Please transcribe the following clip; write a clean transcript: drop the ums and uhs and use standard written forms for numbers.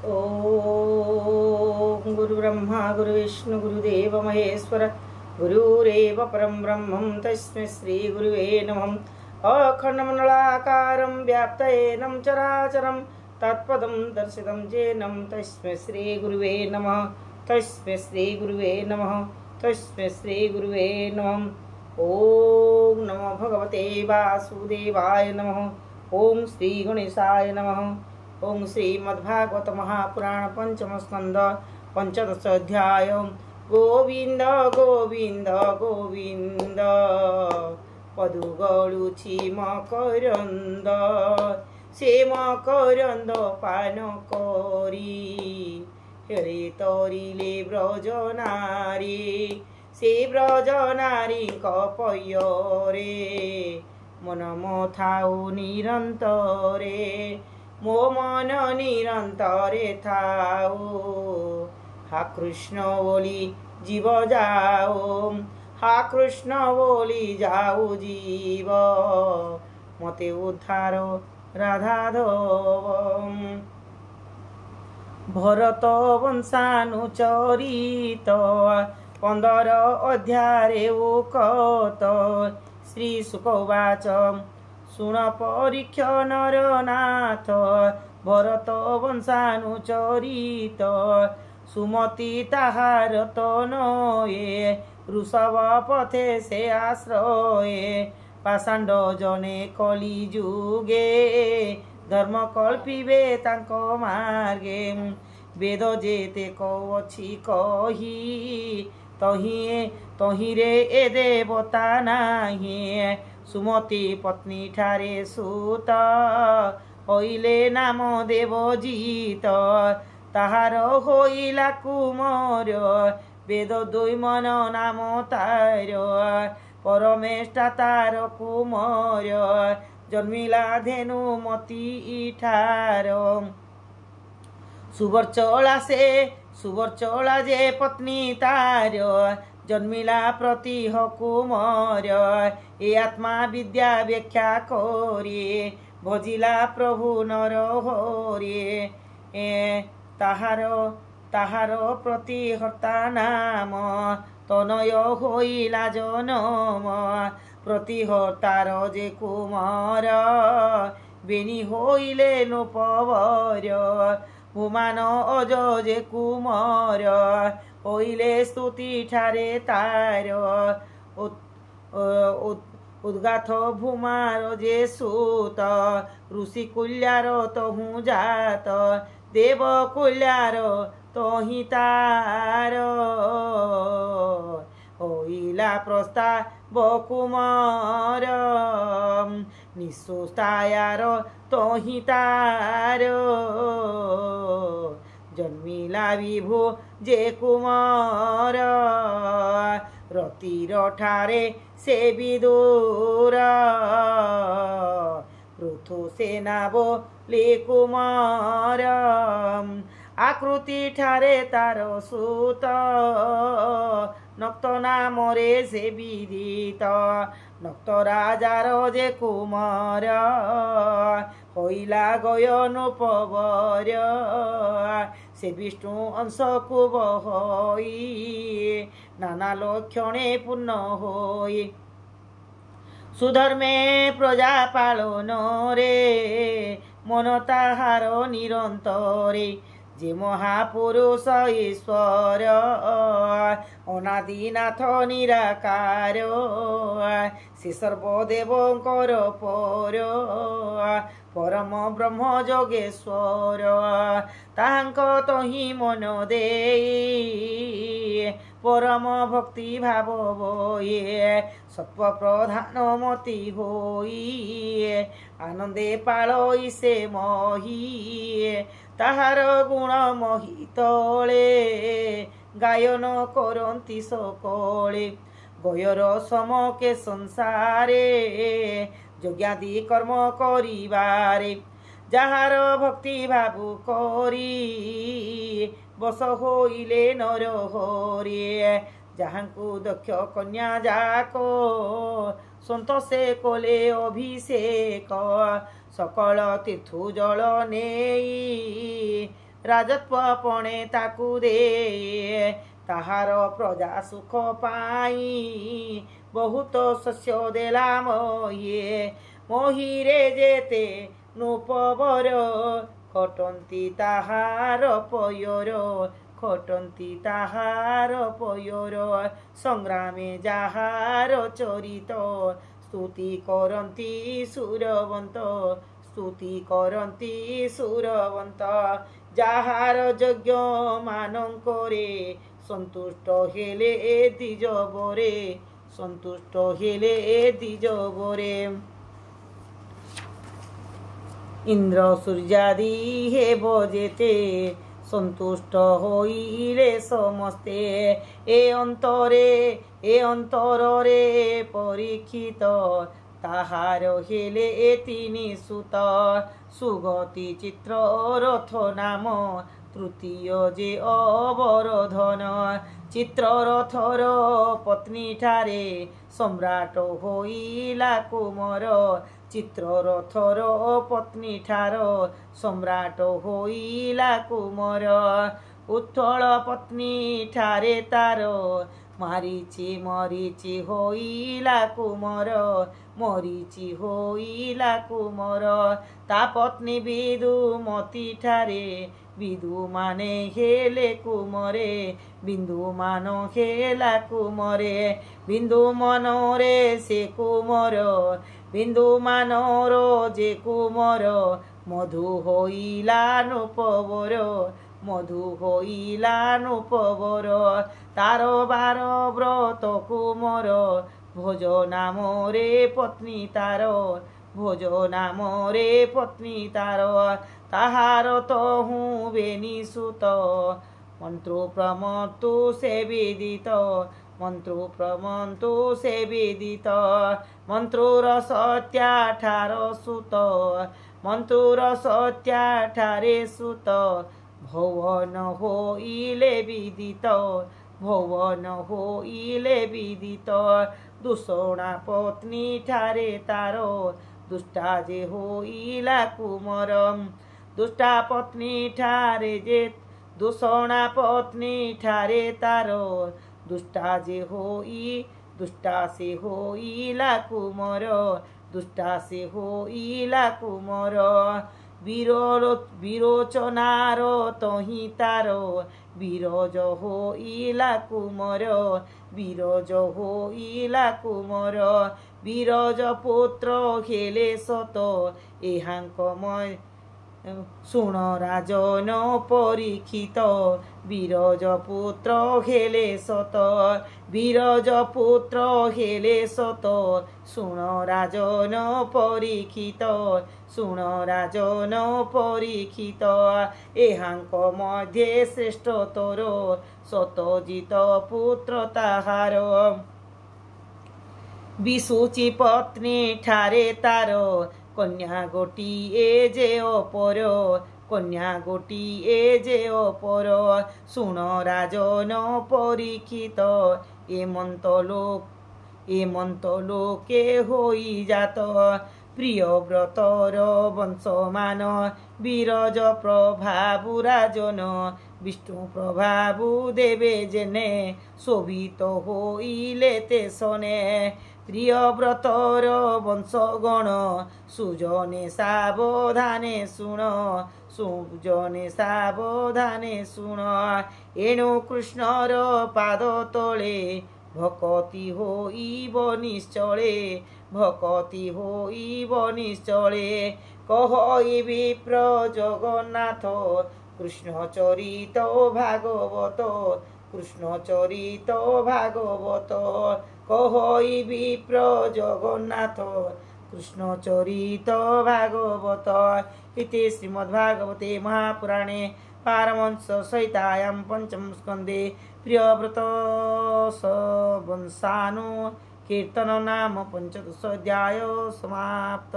ओम गुरुब्रह्मा गुरुविष्णु गुरुदेव महेश्वर गुरुरेव परम ब्रह्मं तस्मै श्री गुरुवे नमः। अखण्डमण्डलाकारं व्याप्तयेनं चराचरं तत्पदं दर्शितं येनं तस्मै श्री गुरुवे नमः। तस्मै श्री गुरुवे नमः। तस्मै श्री गुरुवे नमः। ओम नमो भगवते वासुदेवाय नमः। ओम श्री गणेशाय नमः। ओम श्रीमद्भागवत महापुराण पंचम स्कंद पंचदश अध्याय। गोविंद गोविंद गोविंद पदु गळुछि मकरंद से मकरंद पान करी हेळे तरिले ब्रज नारी से ब्रज नारी पयरे मन मथाउ निरंतरे मो मन निरंतरे थाओ हा कृष्ण बोली जीव जाओ हा कृष्ण बोली जाओ जीव मते उद्धार राधाधव। भरत वंशानुचरित 15 अध्याये उकत श्री सुकवाच शुण परीक्ष नरनाथ भरत वंशानुचरित सुमति ताहार तनये ऋषभ पथे से आश्रये पाषाण्ड जने कली जुगे धर्म कल्पिबे तांको मार्गे वेद जेते कवछि कही तहिरे ए देवता नाही सुमति पत्नी ठारे सुत होइले नाम देवजीत ताहार होइला कुमार वेद दुईमन नाम तार परमेष्टा तार कुमार जन्मिला धेनुमती ठार सुवर्चला जे पत्नी तार जन्मिला प्रतिह कुमार ए आत्मा विद्या व्याख्या करी भजिला प्रभु नर हरि ताहार प्रतिहर्ता नाम तनय होइला जनम प्रतिहर्तार जे कुमार बेनी होइले नृपवर भूमान अज जे कुमार होइले स्तुति ठारे तार उद्गाथ भूमार जे सुत ऋषि कुल्यार तहु जात देव कुल्यार तहि तार होइला प्रस्ताव कुमार निःशोस्तायार तहि तार जन्मिला विभु जे कुमार रतिर ठारे से विदुर पृथु सेना बोले कुमार आकृति ठारे तार सुत नक्त नामरे से विदित नक्त राजार जे कुमार होइला गयन पवर से विष्णु अंश कुबहई नाना लक्षणे पूर्ण होई सुधर्मे प्रजा पालन रे मन ताहार निरंतरे जे महापुरुष ईश्वर अनादिनाथ निराकार से सर्वदेवंकर पर परम ब्रह्म जोगेश्वर ताहांक तहि मन देई परम भक्ति भाव बोए सत्व प्रधान मति होई आनंदे पालई से मही ताहार गुण महितले गायन करन्ति सकले गयर समके संसारे यज्ञादि कर्म करिबारे जाहार भक्ति भावु करी बस होइले नर हरि जहाँकु दक्ष कन्या जाको सन्तोषे कोले अभिषेक सकल तीर्थु जल नेई ରାଜତ୍ୱ ପଣେ ତାକୁ ଦେ ତାହାର ପ୍ରଜା ସୁଖ ପାଇ ବହୁତ ଶସ୍ୟ ଦେଲା ମହିରେ ଯେତେ ନୃପବର ଖଟନ୍ତି ତାହାର ପୟର ଖଟନ୍ତି ତାହାର ପୟର ସଂଗ୍ରାମେ ଯାହାର ଚରିତ ସ୍ତୁତି କରନ୍ତି ସୁରବନ୍ତ ସ୍ତୁତି କରନ୍ତି ସୁରବନ୍ତ ଯାହାର ଯଜ୍ଞ ମାନଙ୍କରେ ସନ୍ତୁଷ୍ଟ ହେଲେ ଦ୍ୱିଜବରେ ସନ୍ତୁଷ୍ଟ ହେଲେ ଦ୍ୱିଜବରେ ଇନ୍ଦ୍ର ସୂର୍ଯ୍ୟାଦି ହେବ ଯେତେ ସନ୍ତୁଷ୍ଟ ହୋଇଲେ ସମସ୍ତେ ଏ ଅନ୍ତରରେ ପରୀକ୍ଷିତ ତାହାର ହେଲେ ତିନି ସୁତ ସୁଗତି ଚିତ୍ରରଥ ନାମ ତୃତୀୟ ଯେ ଅବରୋଧନ ଚିତ୍ରରଥର ପତ୍ନୀଠାରେ ସମ୍ରାଟ ହୋଇଲା କୁମର ଚିତ୍ରରଥର ପତ୍ନୀଠାର ସମ୍ରାଟ ହୋଇଲା କୁମର ଉତ୍ଥଳ ପତ୍ନୀଠାରେ ତାର ମରିଚି ହୋଇଲା କୁମର ମରିଚି ହୋଇଲା କୁମର ତା ପତ୍ନୀ ବିଦୁମତୀଠାରେ ବିଦୁମାନେ ହେଲେ କୁମରେ ବିନ୍ଦୁମାନ ହେଲା କୁମରେ ବିନ୍ଦୁ ମନରେ ସେ କୁମର ବିନ୍ଦୁମାନର ଯେ କୁମର ମଧୁ ହୋଇଲା ନୃପବର ମଧୁ ହୋଇଲା ନୃପବର ତାର ବାର ବ୍ରତ କୁମର ଭୋଜ ନାମରେ ପତ୍ନୀ ତାର ଭୋଜ ନାମରେ ପତ୍ନୀ ତାର ତାହାର ତହୁଁ ବେନି ସୁତ ମନ୍ତ୍ର ପ୍ରମନ୍ତୁ ସେ ବିଦିତ ମନ୍ତ୍ର ପ୍ରମନ୍ତୁ ସେ ବିଦିତ ମନ୍ତ୍ରର ସତ୍ୟାଠାର ସୁତ ମନ୍ତ୍ରର ସତ୍ୟାଠାରେ ସୁତ ଭୁବନ ହୋଇଲେ ବିଦିତ ଭୁବନ ହୋଇଲେ ବିଦିତ ଦୁଷଣା ପତ୍ନୀ ଠାରେ ତାର ଦୁଷ୍ଟା ଯେ ହୋଇଲା କୁମର ଦୁଷ୍ଟା ପତ୍ନୀ ଠାରେ ଯେ ଦୁଷଣା ପତ୍ନୀ ଠାରେ ତାର ଦୁଷ୍ଟା ଯେ ଦୁଷ୍ଟା ସେ ହୋଇଲା କୁମର ଦୁଷ୍ଟା ସେ ହୋଇଲା କୁମର ବିରୋଚନାର ତହିଁ ତାର ବିରଜ ହୋଇଲା କୁମର ବିରଜ ହୋଇଲା କୁମର ବିରଜ ପୁତ୍ର ହେଲେ ସତ ଏହାଙ୍କ ଶୁଣ ରାଜନ ପରୀକ୍ଷିତ ବିରଜ ପୁତ୍ର ହେଲେ ସତ ବିରଜ ପୁତ୍ର ହେଲେ ସତ ଶୁଣ ରାଜନ ପରୀକ୍ଷିତ ଶୁଣ ରାଜନ ପରୀକ୍ଷିତ ଏହାଙ୍କ ମଧ୍ୟରେ ଶ୍ରେଷ୍ଠ ତୋର ସତଜିତ ପୁତ୍ର ତାହାର ବିଶୁଚି ପତ୍ନୀ ଠାରେ ତାର କନ୍ୟା ଗୋଟିଏ ଯେ ଅପର କନ୍ୟା ଗୋଟିଏ ଯେ ଅପର ଶୁଣ ରାଜନ ପରୀକ୍ଷିତ ଏମନ୍ତ ଲୋକେ ହୋଇଜାତ ପ୍ରିୟବ୍ରତର ବଂଶମାନ ବିରଜ ପ୍ରଭାବୁ ରାଜନ ବିଷ୍ଣୁ ପ୍ରଭାବୁ ଦେବେ ଯେନେ ଶୋଭିତ ହୋଇଲେ ତେସନେ ପ୍ରିୟବ୍ରତର ବଂଶଗଣ ସୁଜନେ ସାବଧାନେ ଶୁଣ ସୁଜନେ ସାବଧାନେ ଶୁଣ ଏଣୁ କୃଷ୍ଣର ପାଦ ତଳେ ଭକତି ହୋଇବ ନିଶ୍ଚଳେ ଭକତି ହୋଇବ ନିଶ୍ଚଳେ କହି ବିପ୍ର ଜଗନ୍ନାଥ କୃଷ୍ଣ ଚରିତ ଭାଗବତ କୃଷ୍ଣ ଚରିତ ଭାଗବତ କହି ବିପ୍ର ଜଗନ୍ନାଥ କୃଷ୍ଣ ଚରିତ ଭାଗବତ ଇତି ଶ୍ରୀମଦ୍ଭାଗବତେ ମହାପୁରାଣେ ପାରମହଂସ संहितायां पंचम स्कंदे प्रियव्रत वंशानु कीर्तन नाम 15 अध्याय समाप्त।